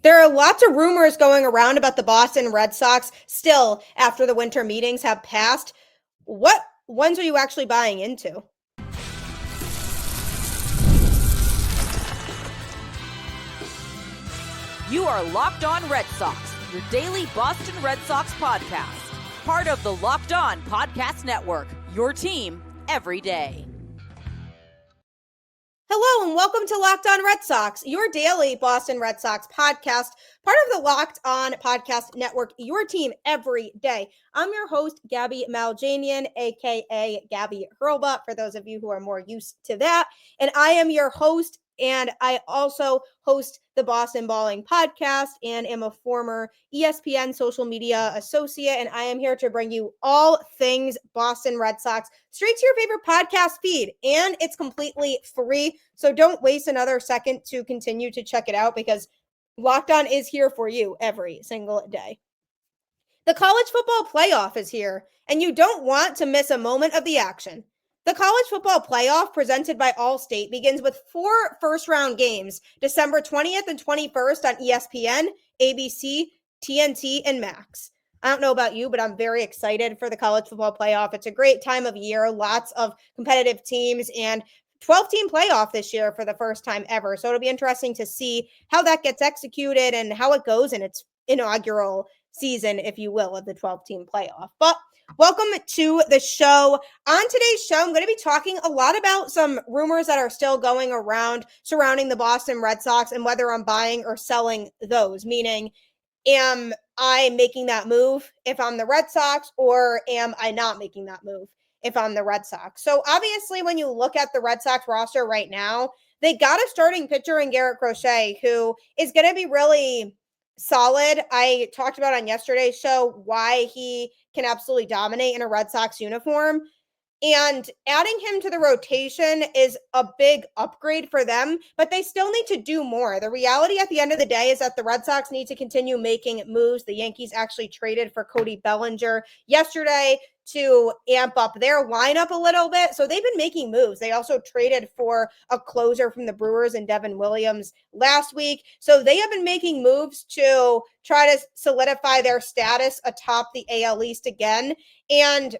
There are lots of rumors going around about the Boston Red Sox still after the winter meetings have passed. What ones are you actually buying into? You are Locked On Red Sox, your daily Boston Red Sox podcast. Part of the Locked On Podcast Network, your team every day. Hello and welcome to Locked On Red Sox, your daily Boston Red Sox podcast, part of the Locked On Podcast Network, your team every day. I'm your host, Gabby Maljanian, aka Gabby Hurlbut, for those of you who are more used to that. And I am your host, and I also host the Boston Balling podcast and am a former ESPN social media associate. And I am here to bring you all things Boston Red Sox straight to your favorite podcast feed. And it's completely free. So don't waste another second to continue to check it out because Locked On is here for you every single day. The college football playoff is here, and you don't want to miss a moment of the action. The college football playoff presented by Allstate begins with 4 first-round games, December 20th and 21st on ESPN, ABC, TNT, and Max. I don't know about you, but I'm very excited for the college football playoff. It's a great time of year, lots of competitive teams, and 12-team playoff this year for the first time ever. So it'll be interesting to see how that gets executed and how it goes in its inaugural season, if you will, of the 12-team playoff. But welcome to the show. On today's show, I'm going to be talking a lot about some rumors that are still going around surrounding the Boston Red Sox and whether I'm buying or selling those, meaning am I making that move if I'm the Red Sox, or am I not making that move if I'm the Red Sox? So obviously, when you look at the Red Sox roster right now, they got a starting pitcher in Garrett Crochet, who is going to be really solid. I talked about on yesterday's show why he can absolutely dominate in a Red Sox uniform. And adding him to the rotation is a big upgrade for them, but they still need to do more. The reality at the end of the day is that the Red Sox need to continue making moves. The Yankees actually traded for Cody Bellinger yesterday to amp up their lineup a little bit. So they've been making moves. They also traded for a closer from the Brewers and Devin Williams last week. So they have been making moves to try to solidify their status atop the AL East again. And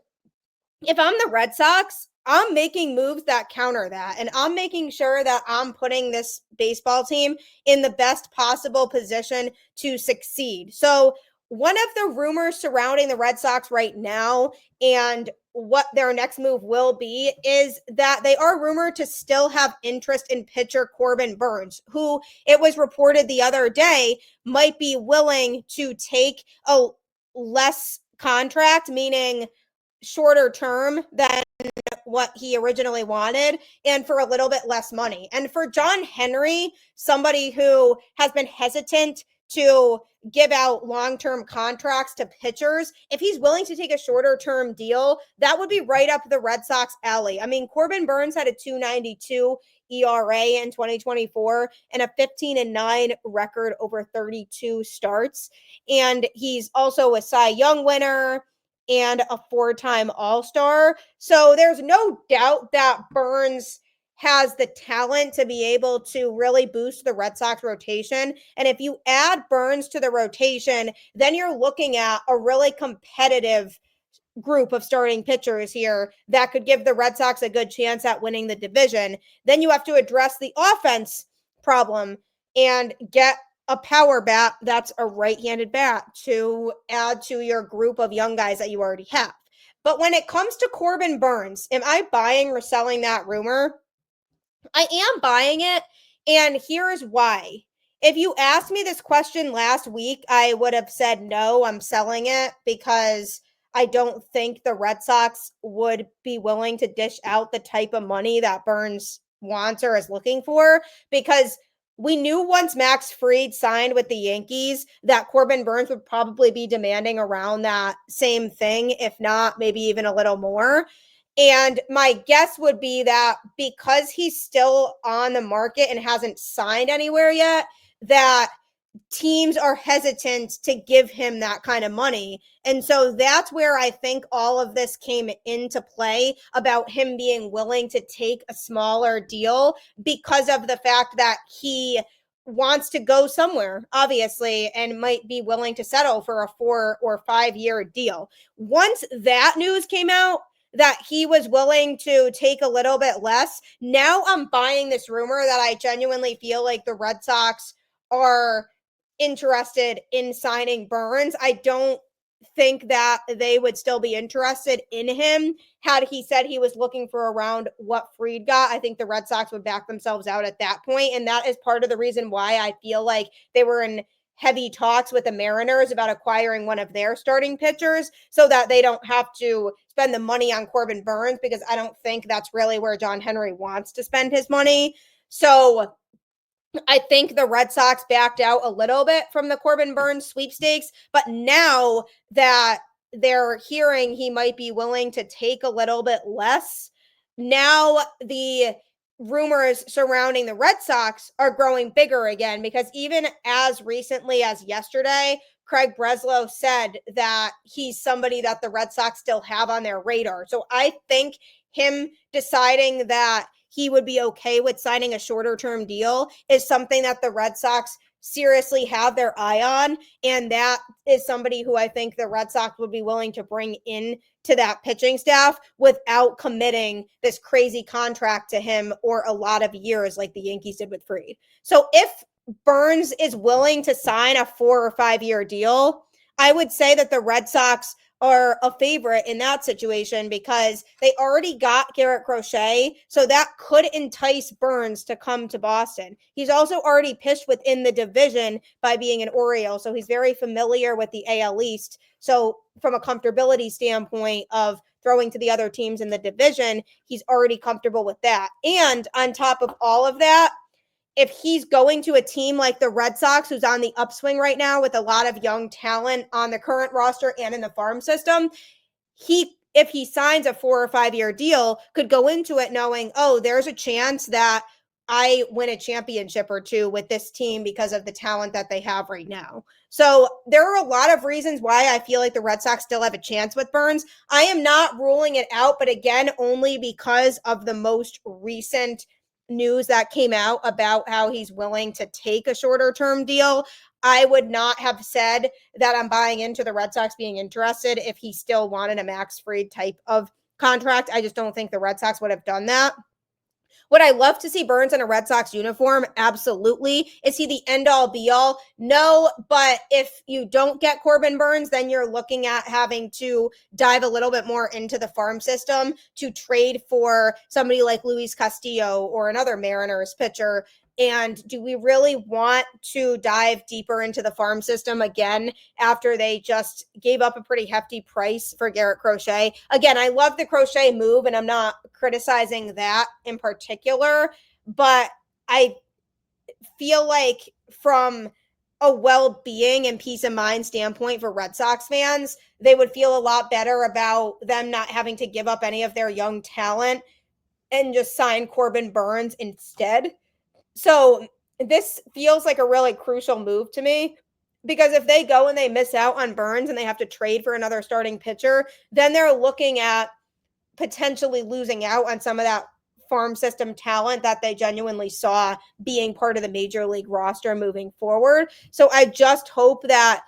if I'm the Red Sox, I'm making moves that counter that. And I'm making sure that I'm putting this baseball team in the best possible position to succeed. So one of the rumors surrounding the Red Sox right now and what their next move will be is that they are rumored to still have interest in pitcher Corbin Burnes, who it was reported the other day might be willing to take a less contract, meaning shorter term than what he originally wanted and for a little bit less money. And for John Henry, somebody who has been hesitant to give out long-term contracts to pitchers, if he's willing to take a shorter-term deal, that would be right up the Red Sox alley. I mean, Corbin Burnes had a 2.92 ERA in 2024 and a 15-9 record over 32 starts. And he's also a Cy Young winner and a 4-time All-Star. So there's no doubt that Burnes has the talent to be able to really boost the Red Sox rotation. And if you add Burnes to the rotation, then you're looking at a really competitive group of starting pitchers here that could give the Red Sox a good chance at winning the division. Then you have to address the offense problem and get a power bat that's a right-handed bat to add to your group of young guys that you already have. But when it comes to Corbin Burnes, am I buying or selling that rumor? I am buying it, and here's why. If you asked me this question last week, I would have said no, I'm selling it because I don't think the Red Sox would be willing to dish out the type of money that Burnes wants or is looking for, because we knew once Max Fried signed with the Yankees that Corbin Burnes would probably be demanding around that same thing, if not maybe even a little more. And my guess would be that because he's still on the market and hasn't signed anywhere yet, that teams are hesitant to give him that kind of money. And so that's where I think all of this came into play about him being willing to take a smaller deal, because of the fact that he wants to go somewhere, obviously, and might be willing to settle for a 4 or 5 year deal. Once that news came out that he was willing to take a little bit less, now I'm buying this rumor that I genuinely feel like the Red Sox are interested in signing Burns. I don't think that they would still be interested in him had he said he was looking for around what Fried got. I think the Red Sox would back themselves out at that point, and that is part of the reason why I feel like they were in heavy talks with the Mariners about acquiring one of their starting pitchers so that they don't have to spend the money on Corbin Burns, because I don't think that's really where John Henry wants to spend his money. So I think the Red Sox backed out a little bit from the Corbin Burns sweepstakes, but now that they're hearing he might be willing to take a little bit less, now the rumors surrounding the Red Sox are growing bigger again, because even as recently as yesterday, Craig Breslow said that he's somebody that the Red Sox still have on their radar. So I think him deciding that he would be okay with signing a shorter term deal is something that the Red Sox seriously have their eye on. And that is somebody who I think the Red Sox would be willing to bring in to that pitching staff without committing this crazy contract to him or a lot of years like the Yankees did with Fried. So if Burns is willing to sign a 4 or 5 year deal, I would say that the Red Sox are a favorite in that situation, because they already got Garrett Crochet, so that could entice Burns to come to Boston. He's also already pitched within the division by being an Oriole, so he's very familiar with the AL East. So from a comfortability standpoint of throwing to the other teams in the division, he's already comfortable with that. And on top of all of that, if he's going to a team like the Red Sox, who's on the upswing right now with a lot of young talent on the current roster and in the farm system, if he signs a 4 or 5 year deal, could go into it knowing, oh, there's a chance that I win a championship or two with this team because of the talent that they have right now. So there are a lot of reasons why I feel like the Red Sox still have a chance with Burns. I am not ruling it out, but again, only because of the most recent news that came out about how he's willing to take a shorter term deal. I would not have said that I'm buying into the Red Sox being interested if he still wanted a Max Fried type of contract. I just don't think the Red Sox would have done that. Would I love to see Burns in a Red Sox uniform? Absolutely. Is he the end all be all? No, but if you don't get Corbin Burns, then you're looking at having to dive a little bit more into the farm system to trade for somebody like Luis Castillo or another Mariners pitcher. And do we really want to dive deeper into the farm system again after they just gave up a pretty hefty price for Garrett Crochet? Again, I love the Crochet move, and I'm not criticizing that in particular, but I feel like from a well-being and peace of mind standpoint for Red Sox fans, they would feel a lot better about them not having to give up any of their young talent and just sign Corbin Burns instead. So this feels like a really crucial move to me, because if they go and they miss out on Burns and they have to trade for another starting pitcher, then they're looking at potentially losing out on some of that farm system talent that they genuinely saw being part of the major league roster moving forward. So I just hope that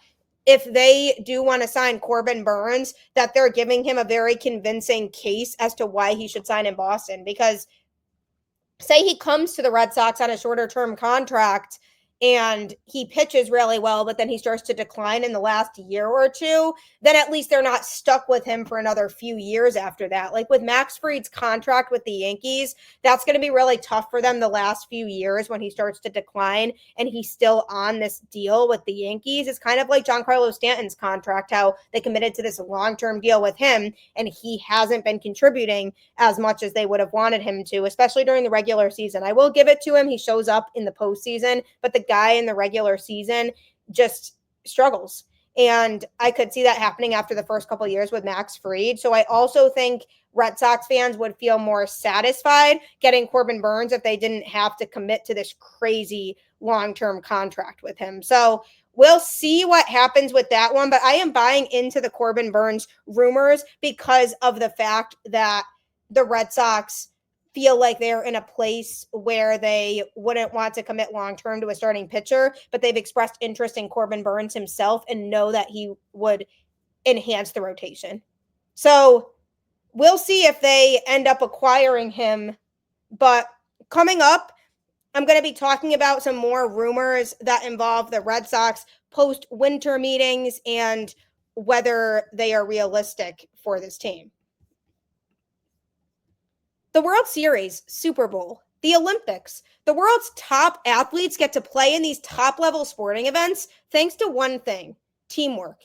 if they do want to sign Corbin Burns, that they're giving him a very convincing case as to why he should sign in Boston, because say he comes to the Red Sox on a shorter term contract and he pitches really well, but then he starts to decline in the last year or two, then at least they're not stuck with him for another few years after that. Like with Max Fried's contract with the Yankees, that's going to be really tough for them the last few years when he starts to decline and he's still on this deal with the Yankees. It's kind of like Giancarlo Stanton's contract, how they committed to this long-term deal with him and he hasn't been contributing as much as they would have wanted him to, especially during the regular season. I will give it to him. He shows up in the postseason, but the guy in the regular season just struggles. And I could see that happening after the first couple of years with Max Fried. So I also think Red Sox fans would feel more satisfied getting Corbin Burns if they didn't have to commit to this crazy long-term contract with him. So we'll see what happens with that one. But I am buying into the Corbin Burns rumors because of the fact that the Red Sox feel like they're in a place where they wouldn't want to commit long-term to a starting pitcher, but they've expressed interest in Corbin Burnes himself and know that he would enhance the rotation. So we'll see if they end up acquiring him. But coming up, I'm going to be talking about some more rumors that involve the Red Sox post-winter meetings and whether they are realistic for this team. The World Series, Super Bowl, the Olympics. The world's top athletes get to play in these top-level sporting events thanks to one thing: teamwork.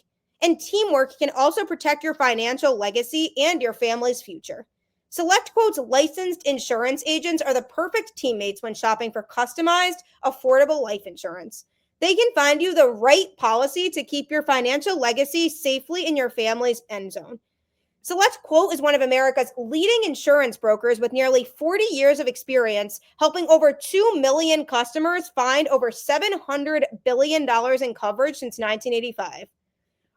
And teamwork can also protect your financial legacy and your family's future. SelectQuote's licensed insurance agents are the perfect teammates when shopping for customized, affordable life insurance. They can find you the right policy to keep your financial legacy safely in your family's end zone. SelectQuote is one of America's leading insurance brokers with nearly 40 years of experience, helping over 2 million customers find over $700 billion in coverage since 1985.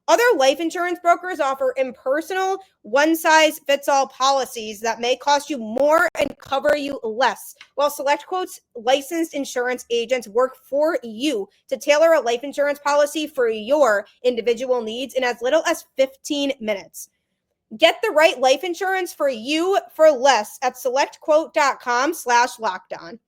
Other life insurance brokers offer impersonal, one-size-fits-all policies that may cost you more and cover you less, while SelectQuote's licensed insurance agents work for you to tailor a life insurance policy for your individual needs in as little as 15 minutes. Get the right life insurance for you for less at selectquote.com/lockedon.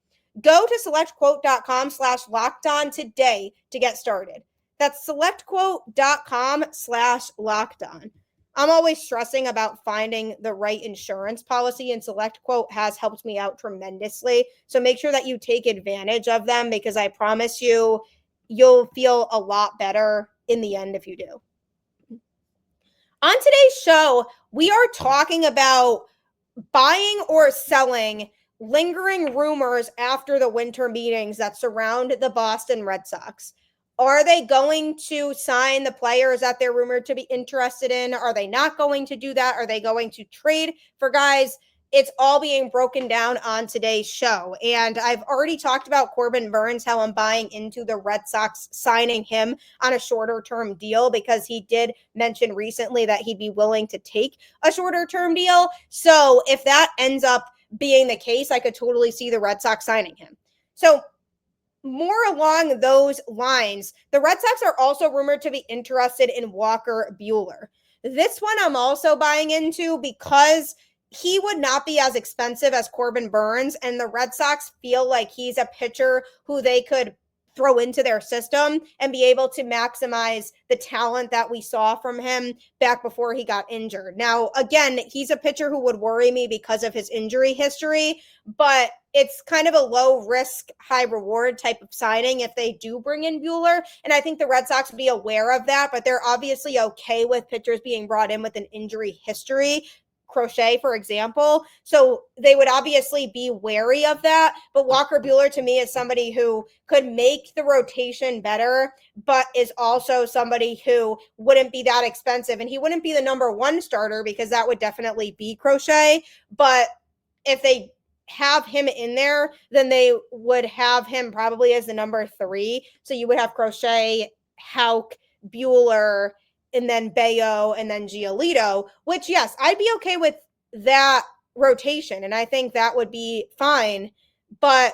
Go to selectquote.com/lockedon today to get started. That's selectquote.com/lockedon. I'm always stressing about finding the right insurance policy, and SelectQuote has helped me out tremendously. So make sure that you take advantage of them, because I promise you, you'll feel a lot better in the end if you do. On today's show, we are talking about buying or selling lingering rumors after the winter meetings that surround the Boston Red Sox. Are they going to sign the players that they're rumored to be interested in? Are they not going to do that? Are they going to trade for guys? It's all being broken down on today's show. And I've already talked about Corbin Burnes, how I'm buying into the Red Sox signing him on a shorter term deal, because he did mention recently that he'd be willing to take a shorter term deal. So if that ends up being the case, I could totally see the Red Sox signing him. So more along those lines, the Red Sox are also rumored to be interested in Walker Buehler. This one I'm also buying into because he would not be as expensive as Corbin Burnes, and the Red Sox feel like he's a pitcher who they could throw into their system and be able to maximize the talent that we saw from him back before he got injured. Now, again, he's a pitcher who would worry me because of his injury history, but it's kind of a low risk, high reward type of signing if they do bring in Buehler. And I think the Red Sox would be aware of that, but they're obviously okay with pitchers being brought in with an injury history. Crochet, for example. So they would obviously be wary of that. But Walker Buehler, to me, is somebody who could make the rotation better, but is also somebody who wouldn't be that expensive. And he wouldn't be the number one starter, because that would definitely be Crochet. But if they have him in there, then they would have him probably as the number 3. So you would have Crochet, Houck, Buehler, and then Bayo, and then Giolito, which, yes, I'd be okay with that rotation, and I think that would be fine. But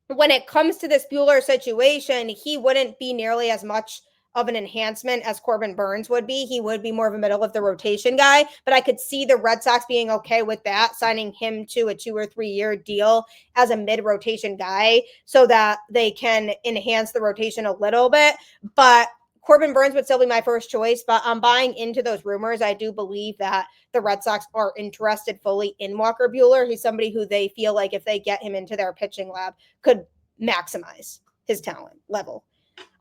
when it comes to this Buehler situation, he wouldn't be nearly as much of an enhancement as Corbin Burnes would be. He would be more of a middle of the rotation guy, but I could see the Red Sox being okay with that, signing him to a 2 or 3 year deal as a mid-rotation guy so that they can enhance the rotation a little bit. But Corbin Burnes would still be my first choice, but I'm buying into those rumors. I do believe that the Red Sox are interested fully in Walker Buehler. He's somebody who they feel like if they get him into their pitching lab could maximize his talent level.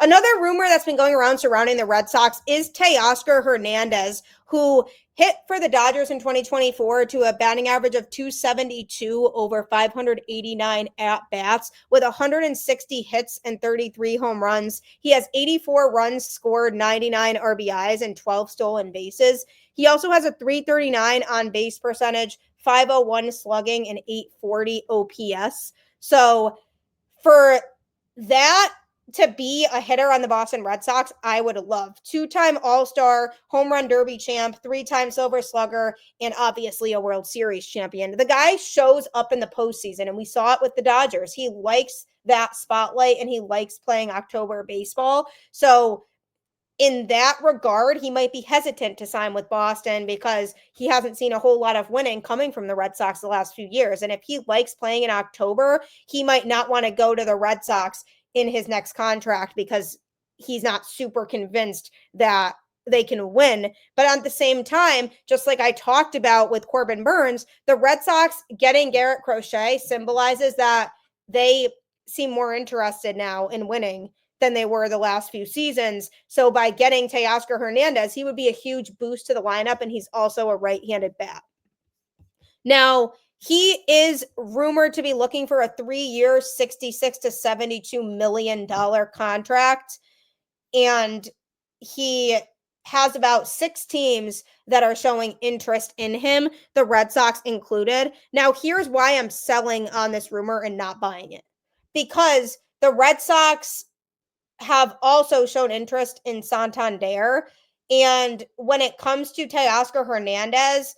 Another rumor that's been going around surrounding the Red Sox is Teoscar Hernández, who hit for the Dodgers in 2024 to a batting average of .272 over 589 at-bats with 160 hits and 33 home runs. He has 84 runs scored, 99 RBIs, and 12 stolen bases. He also has a .339 on-base percentage, .501 slugging, and .840 OPS. So for that to be a hitter on the Boston Red Sox, I would love. 2-time All-Star, home run derby champ, 3-time Silver Slugger, and obviously a World Series champion. The guy shows up in the postseason, and we saw it with the Dodgers. He likes that spotlight, and he likes playing October baseball. So in that regard, he might be hesitant to sign with Boston because he hasn't seen a whole lot of winning coming from the Red Sox the last few years. And if he likes playing in October, he might not want to go to the Red Sox in his next contract because he's not super convinced that they can win. But at the same time, just like I talked about with Corbin Burns, the Red Sox getting Garrett Crochet symbolizes that they seem more interested now in winning than they were the last few seasons. So by getting Teoscar Hernández, he would be a huge boost to the lineup, and he's also a right-handed bat. Now, he is rumored to be looking for a 3-year, $66 to $72 million contract, and he has about 6 teams that are showing interest in him, the Red Sox included. Now, here's why I'm selling on this rumor and not buying it. Because the Red Sox have also shown interest in Santander. And when it comes to Teoscar Hernández,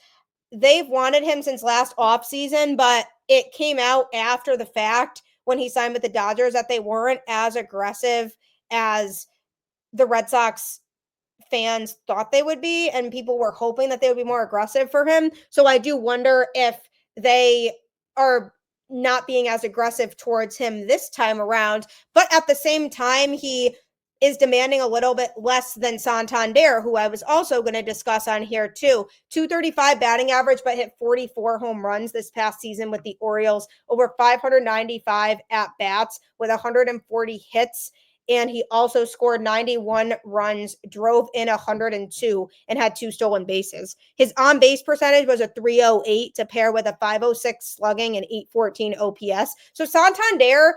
they've wanted him since last offseason, but it came out after the fact when he signed with the Dodgers that they weren't as aggressive as the Red Sox fans thought they would be, and people were hoping that they would be more aggressive for him. So I do wonder if they are not being as aggressive towards him this time around. But at the same time, he is demanding a little bit less than Santander, who I was also going to discuss on here too. 235 batting average, but hit 44 home runs this past season with the Orioles, over 595 at bats with 140 hits. And he also scored 91 runs, drove in 102, and had 2 stolen bases. His on-base percentage was a 308 to pair with a 506 slugging and 814 OPS. So Santander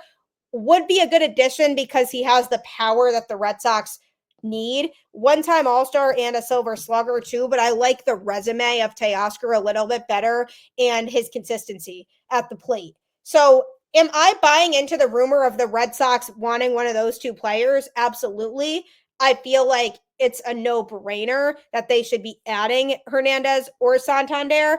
would be a good addition because he has the power that the Red Sox need. 1-time All-Star and a Silver Slugger too, but I like the resume of Teoscar a little bit better and his consistency at the plate. So am I buying into the rumor of the Red Sox wanting one of those 2 players? Absolutely. I feel like it's a no-brainer that they should be adding Hernández or Santander,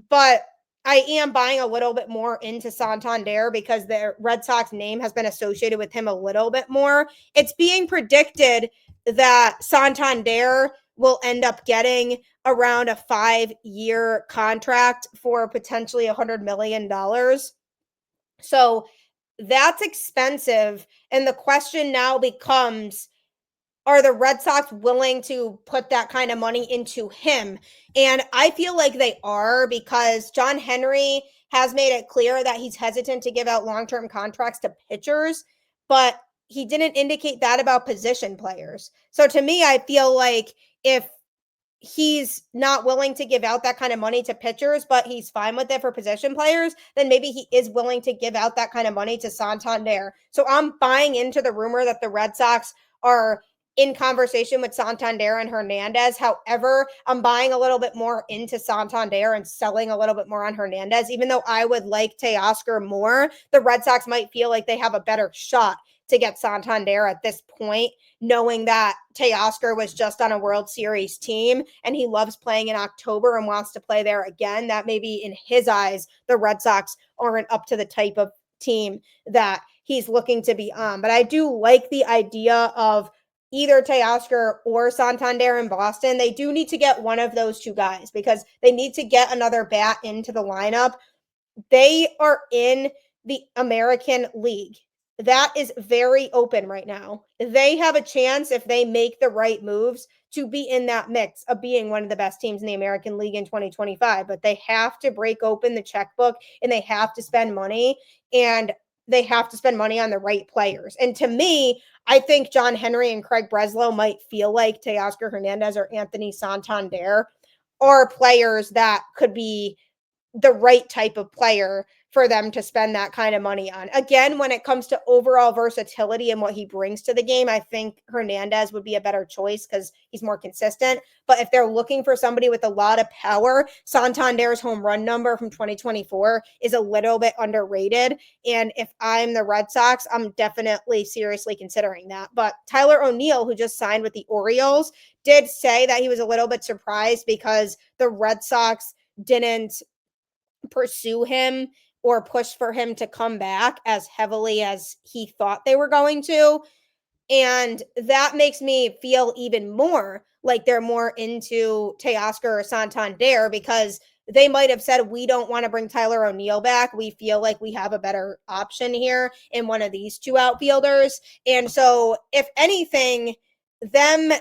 but I am buying a little bit more into Santander because the Red Sox name has been associated with him a little bit more. It's being predicted that Santander will end up getting around a 5-year contract for potentially $100 million. So that's expensive. And the question now becomes, are the Red Sox willing to put that kind of money into him? And I feel like they are, because John Henry has made it clear that he's hesitant to give out long-term contracts to pitchers, but he didn't indicate that about position players. So to me, I feel like if he's not willing to give out that kind of money to pitchers, but he's fine with it for position players, then maybe he is willing to give out that kind of money to Santander. So I'm buying into the rumor that the Red Sox are in conversation with Santander and Hernández. However, I'm buying a little bit more into Santander and selling a little bit more on Hernández. Even though I would like Teoscar more, the Red Sox might feel like they have a better shot to get Santander at this point, knowing that Teoscar was just on a World Series team and he loves playing in October and wants to play there again. That maybe in his eyes, the Red Sox aren't up to the type of team that he's looking to be on. But I do like the idea of either Teoscar or Santander in Boston. They do need to get one of those 2 guys because they need to get another bat into the lineup. They are in the American League. That is very open right now. They have a chance, if they make the right moves, to be in that mix of being one of the best teams in the American League in 2025. But they have to break open the checkbook and they have to spend money, and they have to spend money on the right players. And to me, I think John Henry and Craig Breslow might feel like Teoscar Hernández or Anthony Santander are players that could be the right type of player for them to spend that kind of money on. Again, when it comes to overall versatility and what he brings to the game, I think Hernandez would be a better choice because he's more consistent. But if they're looking for somebody with a lot of power, Santander's home run number from 2024 is a little bit underrated. And if I'm the Red Sox, I'm definitely seriously considering that. But Tyler O'Neill, who just signed with the Orioles, did say that he was a little bit surprised because the Red Sox didn't pursue him or push for him to come back as heavily as he thought they were going to. And that makes me feel even more like they're more into Teoscar or Santander because they might have said, we don't want to bring Tyler O'Neill back. We feel like we have a better option here in one of these two outfielders. And so, if anything, them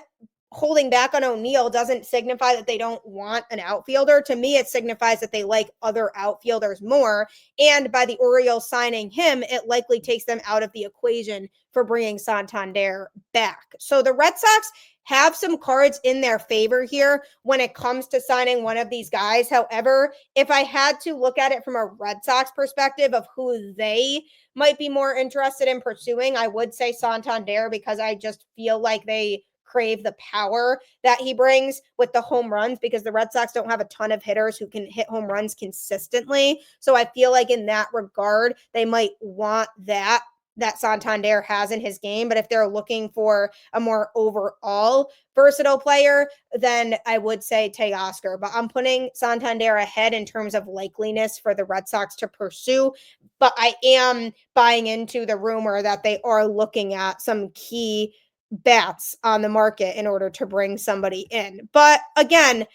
holding back on O'Neill doesn't signify that they don't want an outfielder. To me, it signifies that they like other outfielders more. And by the Orioles signing him, it likely takes them out of the equation for bringing Santander back. So the Red Sox have some cards in their favor here when it comes to signing one of these guys. However, if I had to look at it from a Red Sox perspective of who they might be more interested in pursuing, I would say Santander because I just feel like they crave the power that he brings with the home runs because the Red Sox don't have a ton of hitters who can hit home runs consistently. So I feel like in that regard, they might want that Santander has in his game. But if they're looking for a more overall versatile player, then I would say Teoscar. But I'm putting Santander ahead in terms of likeliness for the Red Sox to pursue. But I am buying into the rumor that they are looking at some key bats on the market in order to bring somebody in. But again,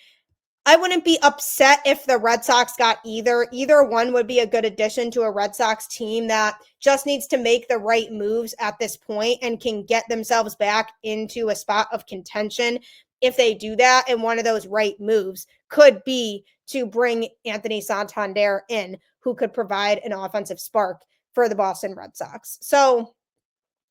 I wouldn't be upset if the Red Sox got either. Either one would be a good addition to a Red Sox team that just needs to make the right moves at this point and can get themselves back into a spot of contention. If they do that, and one of those right moves could be to bring Anthony Santander in, who could provide an offensive spark for the Boston Red Sox. So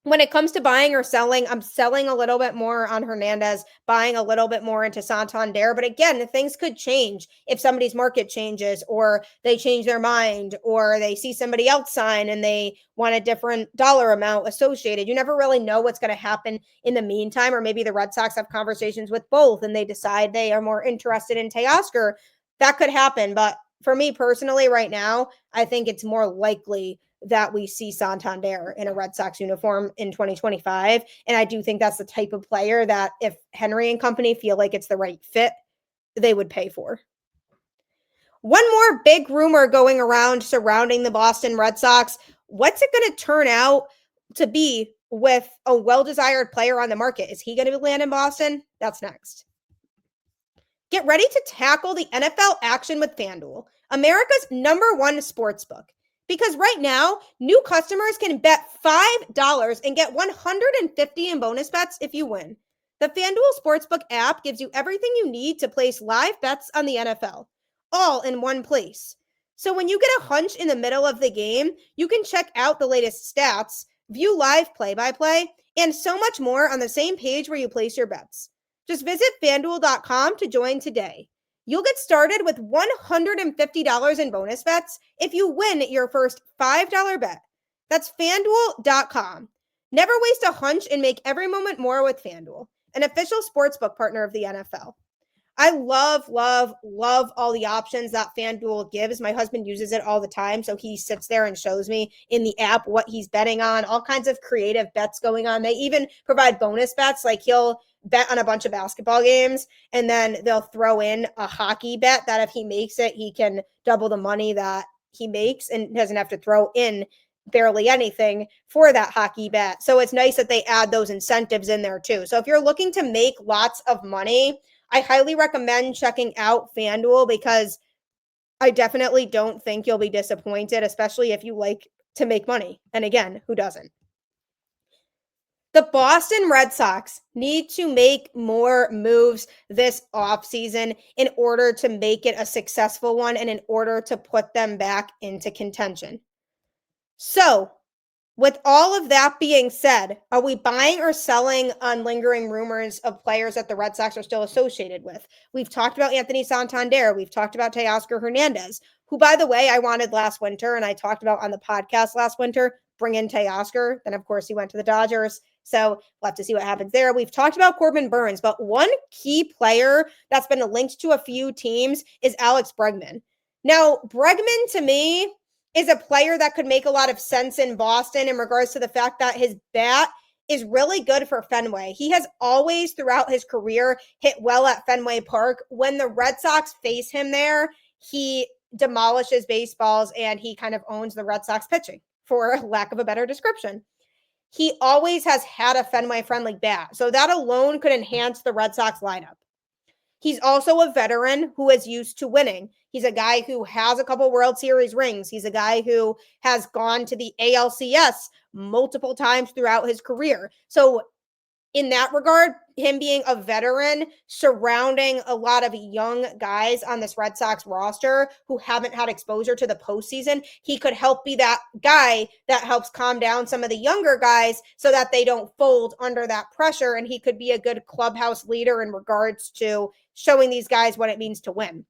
when it comes to buying or selling, I'm selling a little bit more on Hernandez, buying a little bit more into Santander. But again, things could change if somebody's market changes or they change their mind or they see somebody else sign and they want a different dollar amount associated. You never really know what's going to happen in the meantime. Or maybe the Red Sox have conversations with both and they decide they are more interested in Teoscar. That could happen. But for me personally right now, I think it's more likely that we see Santander in a Red Sox uniform in 2025. And I do think that's the type of player that if Henry and company feel like it's the right fit, they would pay for. One more big rumor going around surrounding the Boston Red Sox. What's it going to turn out to be with a well-desired player on the market? Is he going to land in Boston? That's next. Get ready to tackle the NFL action with FanDuel, America's #1 sportsbook. Because right now, new customers can bet $5 and get $150 in bonus bets if you win. The FanDuel Sportsbook app gives you everything you need to place live bets on the NFL, all in one place. So when you get a hunch in the middle of the game, you can check out the latest stats, view live play-by-play, and so much more on the same page where you place your bets. Just visit FanDuel.com to join today. You'll get started with $150 in bonus bets if you win your first $5 bet. That's FanDuel.com. Never waste a hunch and make every moment more with FanDuel, an official sportsbook partner of the NFL. I love all the options that FanDuel gives. My husband uses it all the time, so he sits there and shows me in the app what he's betting on, all kinds of creative bets going on. They even provide bonus bets, like he'll bet on a bunch of basketball games, and then they'll throw in a hockey bet that if he makes it, he can double the money that he makes and doesn't have to throw in barely anything for that hockey bet. So it's nice that they add those incentives in there too. So if you're looking to make lots of money, I highly recommend checking out FanDuel because I definitely don't think you'll be disappointed, especially if you like to make money. And again, who doesn't? The Boston Red Sox need to make more moves this offseason in order to make it a successful one and in order to put them back into contention. So, With all of that being said, are we buying or selling on lingering rumors of players that the Red Sox are still associated with? We've talked about Anthony Santander. We've talked about Teoscar Hernández, who, by the way, I wanted last winter, and I talked about on the podcast last winter, bring in Teoscar. Then, of course, he went to the Dodgers. So we'll have to see what happens there. We've talked about Corbin Burns, but one key player that's been linked to a few teams is Alex Bregman. Now, Bregman, to me, is a player that could make a lot of sense in Boston in regards to the fact that his bat is really good for Fenway. He has always throughout his career hit well at Fenway Park. When the Red Sox face him there, he demolishes baseballs and he kind of owns the Red Sox pitching, for lack of a better description. He always has had a Fenway friendly bat. So that alone could enhance the Red Sox lineup. He's also a veteran who is used to winning. He's a guy who has a couple World Series rings. He's a guy who has gone to the ALCS multiple times throughout his career. So in that regard, him being a veteran surrounding a lot of young guys on this Red Sox roster who haven't had exposure to the postseason, he could help be that guy that helps calm down some of the younger guys so that they don't fold under that pressure. And he could be a good clubhouse leader in regards to showing these guys what it means to win.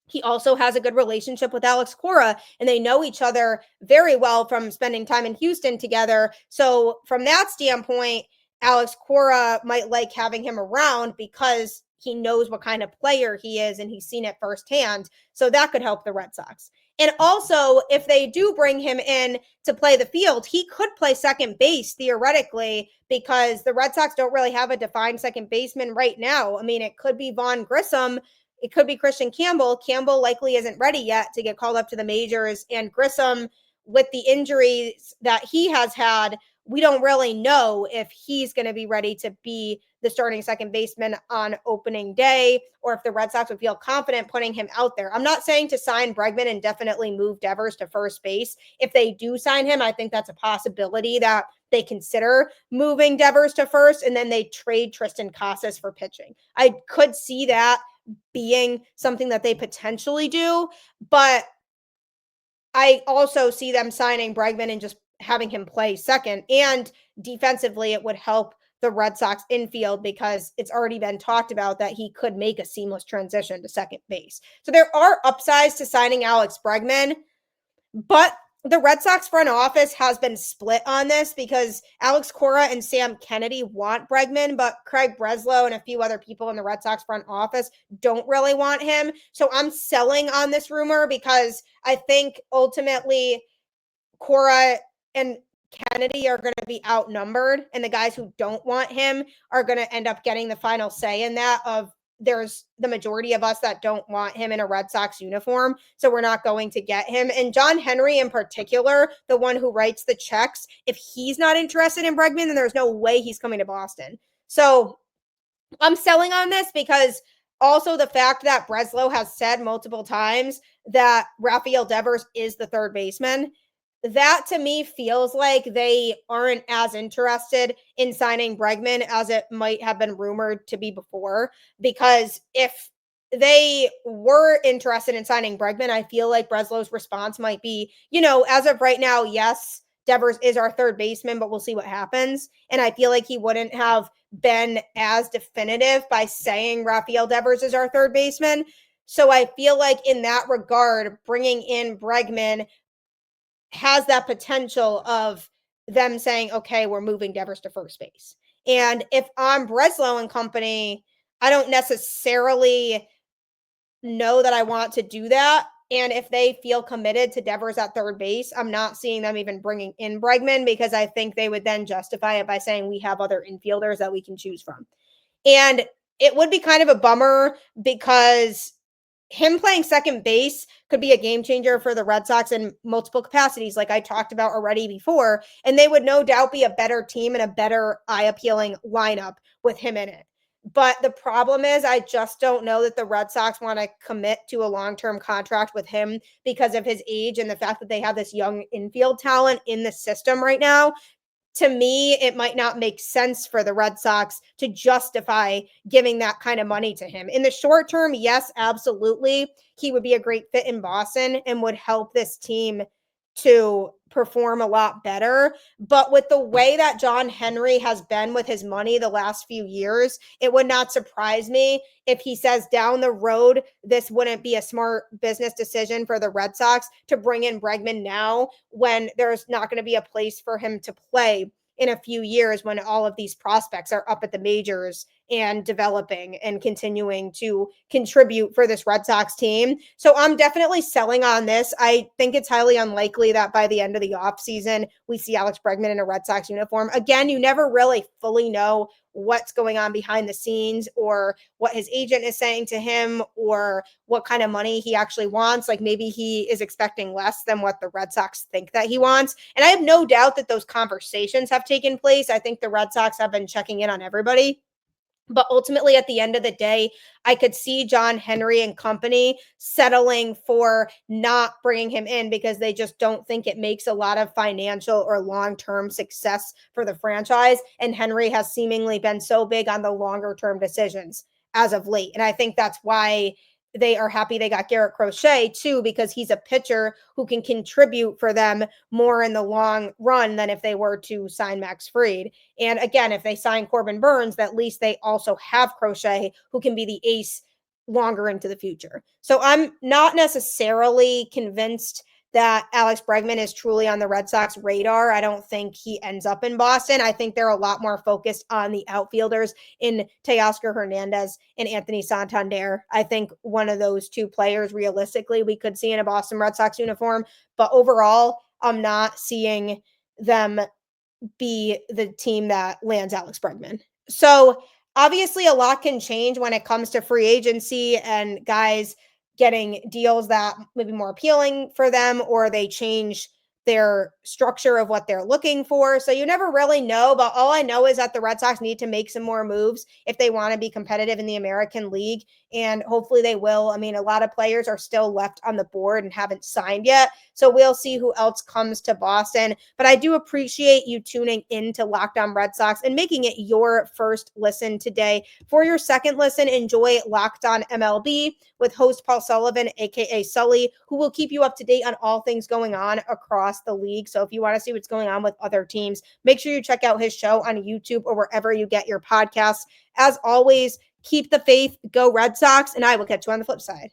He also has a good relationship with Alex Cora, and they know each other very well from spending time in Houston together. So from that standpoint, Alex Cora might like having him around because he knows what kind of player he is and he's seen it firsthand. So that could help the Red Sox. And also, if they do bring him in to play the field, he could play second base theoretically because the Red Sox don't really have a defined second baseman right now. I mean, it could be Vaughn Grissom. It could be Christian Campbell. Campbell likely isn't ready yet to get called up to the majors. And Grissom, with the injuries that he has had, we don't really know if he's going to be ready to be the starting second baseman on opening day or if the Red Sox would feel confident putting him out there. I'm not saying to sign Bregman and definitely move Devers to first base. If they do sign him, I think that's a possibility that they consider moving Devers to first and then they trade Tristan Casas for pitching. I could see that being something that they potentially do, but I also see them signing Bregman and just having him play second. And defensively, it would help the Red Sox infield because it's already been talked about that he could make a seamless transition to second base. So there are upsides to signing Alex Bregman, but the Red Sox front office has been split on this because Alex Cora and Sam Kennedy want Bregman, but Craig Breslow and a few other people in the Red Sox front office don't really want him. So I'm selling on this rumor because I think ultimately Cora and Kennedy are going to be outnumbered, and the guys who don't want him are going to end up getting the final say in that of there's the majority of us that don't want him in a Red Sox uniform, so we're not going to get him. And John Henry in particular, the one who writes the checks, if he's not interested in Bregman, then there's no way he's coming to Boston. So I'm selling on this because also the fact that Breslow has said multiple times that Rafael Devers is the third baseman, that to me feels like they aren't as interested in signing Bregman as it might have been rumored to be before. Because if they were interested in signing Bregman, I feel like Breslow's response might be, as of right now, yes, Devers is our third baseman, but we'll see what happens. And I feel like he wouldn't have been as definitive by saying Rafael Devers is our third baseman. So I feel like in that regard, bringing in Bregman has that potential of them saying, okay, we're moving Devers to first base. And if I'm Breslow and company, I don't necessarily know that I want to do that. And if they feel committed to Devers at third base, I'm not seeing them even bringing in Bregman because I think they would then justify it by saying we have other infielders that we can choose from. And it would be kind of a bummer because him playing second base could be a game changer for the Red Sox in multiple capacities, like I talked about already before. And they would no doubt be a better team and a better eye-appealing lineup with him in it. But the problem is I just don't know that the Red Sox want to commit to a long-term contract with him because of his age and the fact that they have this young infield talent in the system right now. To me, it might not make sense for the Red Sox to justify giving that kind of money to him. In the short term, yes, absolutely. He would be a great fit in Boston and would help this team to perform a lot better. But with the way that John Henry has been with his money the last few years, it would not surprise me if he says down the road, this wouldn't be a smart business decision for the Red Sox to bring in Bregman now when there's not going to be a place for him to play in a few years when all of these prospects are up at the majors and developing and continuing to contribute for this Red Sox team. So I'm definitely selling on this. I think it's highly unlikely that by the end of the offseason, we see Alex Bregman in a Red Sox uniform. Again, you never really fully know what's going on behind the scenes or what his agent is saying to him or what kind of money he actually wants. Like maybe he is expecting less than what the Red Sox think that he wants. And I have no doubt that those conversations have taken place. I think the Red Sox have been checking in on everybody. But ultimately, at the end of the day, I could see John Henry and company settling for not bringing him in because they just don't think it makes a lot of financial or long-term success for the franchise. And Henry has seemingly been so big on the longer-term decisions as of late. And I think that's why they are happy they got Garrett Crochet too, because he's a pitcher who can contribute for them more in the long run than if they were to sign Max Fried. And again, if they sign Corbin Burns, at least they also have Crochet who can be the ace longer into the future. So I'm not necessarily convinced that Alex Bregman is truly on the Red Sox radar. I don't think he ends up in Boston. I think they're a lot more focused on the outfielders in Teoscar Hernández and Anthony Santander. I think one of those two players, realistically, we could see in a Boston Red Sox uniform. But overall, I'm not seeing them be the team that lands Alex Bregman. So obviously, a lot can change when it comes to free agency and guys getting deals that may be more appealing for them, or they change their structure of what they're looking for. So you never really know. But all I know is that the Red Sox need to make some more moves if they want to be competitive in the American League. And hopefully they will. I mean, a lot of players are still left on the board and haven't signed yet. So we'll see who else comes to Boston. But I do appreciate you tuning into Locked On Red Sox and making it your first listen today. For your second listen, enjoy Locked On MLB with host Paul Sullivan, aka Sully, who will keep you up to date on all things going on across the league. So if you want to see what's going on with other teams, make sure you check out his show on YouTube or wherever you get your podcasts. As always, keep the faith, go Red Sox, and I will catch you on the flip side.